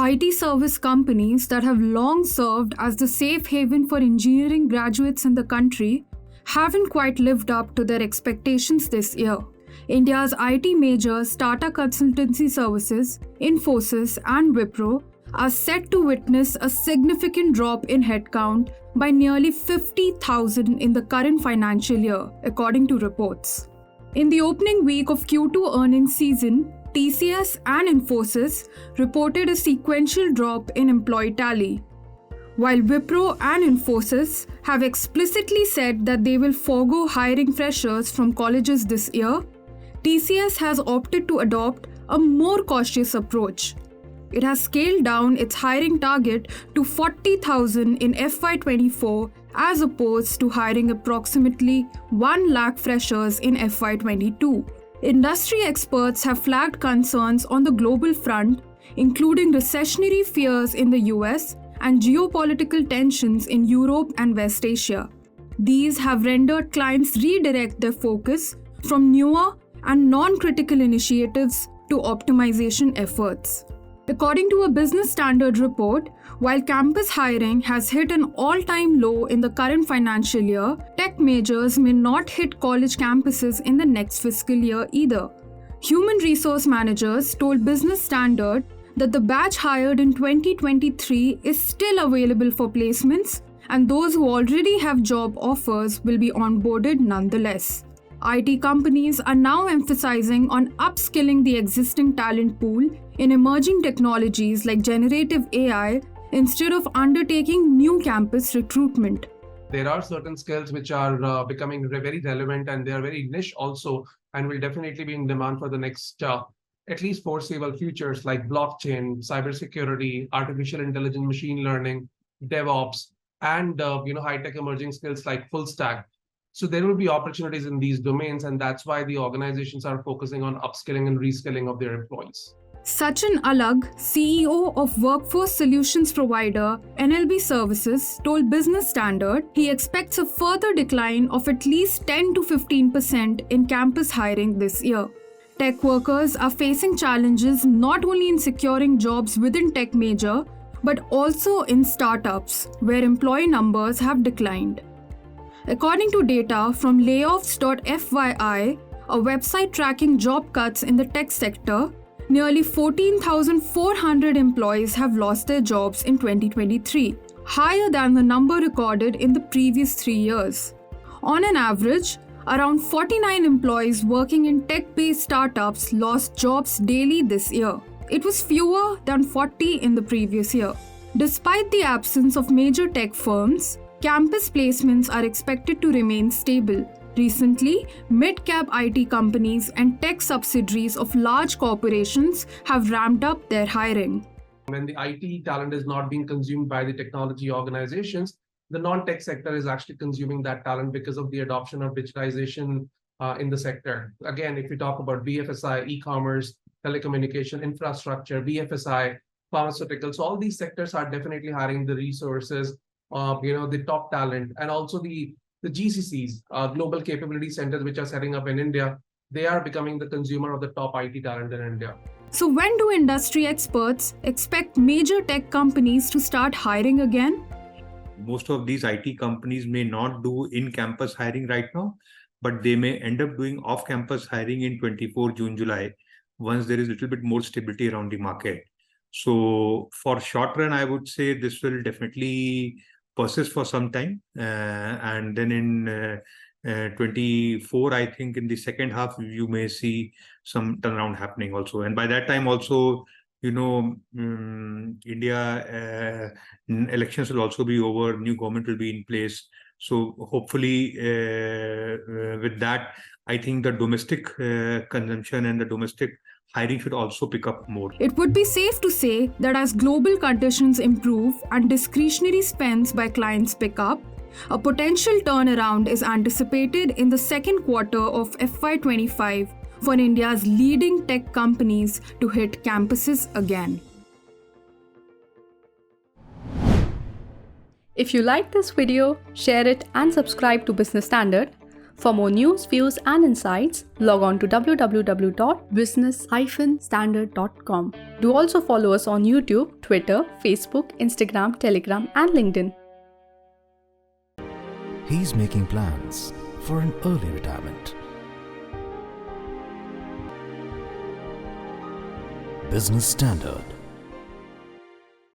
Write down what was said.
IT service companies that have long served as the safe haven for engineering graduates in the country haven't quite lived up to their expectations this year. India's IT majors Tata Consultancy Services, Infosys, and Wipro are set to witness a significant drop in headcount by nearly 50,000 in the current financial year, according to reports. In the opening week of Q2 earnings season, TCS and Infosys reported a sequential drop in employee tally. While Wipro and Infosys have explicitly said that they will forego hiring freshers from colleges this year, TCS has opted to adopt a more cautious approach. It has scaled down its hiring target to 40,000 in FY24 as opposed to hiring approximately 1 lakh freshers in FY22. Industry experts have flagged concerns on the global front, including recessionary fears in the US and geopolitical tensions in Europe and West Asia. These have rendered clients redirect their focus from newer and non-critical initiatives to optimization efforts. According to a Business Standard report, while campus hiring has hit an all-time low in the current financial year, tech majors may not hit college campuses in the next fiscal year either. Human resource managers told Business Standard that the batch hired in 2023 is still available for placements, and those who already have job offers will be onboarded nonetheless. IT companies are now emphasizing on upskilling the existing talent pool in emerging technologies like generative AI instead of undertaking new campus recruitment. There are certain skills which are becoming very relevant, and they are very niche also, and will definitely be in demand for the next at least foreseeable futures, like blockchain, cybersecurity, artificial intelligence, machine learning, DevOps, and high-tech emerging skills like full stack. So there will be opportunities in these domains, and that's why the organizations are focusing on upskilling and reskilling of their employees. Sachin Alag, CEO of workforce solutions provider NLB Services, told Business Standard he expects a further decline of at least 10 to 15% in campus hiring this year. Tech workers are facing challenges not only in securing jobs within tech major, but also in startups, where employee numbers have declined. According to data from layoffs.fyi, a website tracking job cuts in the tech sector, nearly 14,400 employees have lost their jobs in 2023, higher than the number recorded in the previous 3 years. On an average, around 49 employees working in tech-based startups lost jobs daily this year. It was fewer than 40 in the previous year. Despite the absence of major tech firms, campus placements are expected to remain stable. Recently, mid-cap IT companies and tech subsidiaries of large corporations have ramped up their hiring. When the IT talent is not being consumed by the technology organizations, the non-tech sector is actually consuming that talent because of the adoption of digitization in the sector. Again, if we talk about BFSI, e-commerce, telecommunication, infrastructure, BFSI, pharmaceuticals, all these sectors are definitely hiring the resources, the top talent, and also the GCCs, global capability centers, which are setting up in India. They are becoming the consumer of the top IT talent in India. So when do industry experts expect major tech companies to start hiring again? Most of these IT companies may not do in-campus hiring right now, but they may end up doing off-campus hiring in 24 June, July, once there is a little bit more stability around the market. So for short run, I would say this will definitely persist for some time. And then in 24, I think in the second half, you may see some turnaround happening also. And by that time also, India elections will also be over, new government will be in place. So hopefully with that, I think the domestic consumption and the domestic hiring should also pick up more. It would be safe to say that as global conditions improve and discretionary spends by clients pick up, a potential turnaround is anticipated in the second quarter of FY25 for India's leading tech companies to hit campuses again. If you like this video, share it and subscribe to Business Standard. For more news, views, and insights, log on to www.business-standard.com. Do also follow us on YouTube, Twitter, Facebook, Instagram, Telegram, and LinkedIn. He's making plans for an early retirement. Business Standard.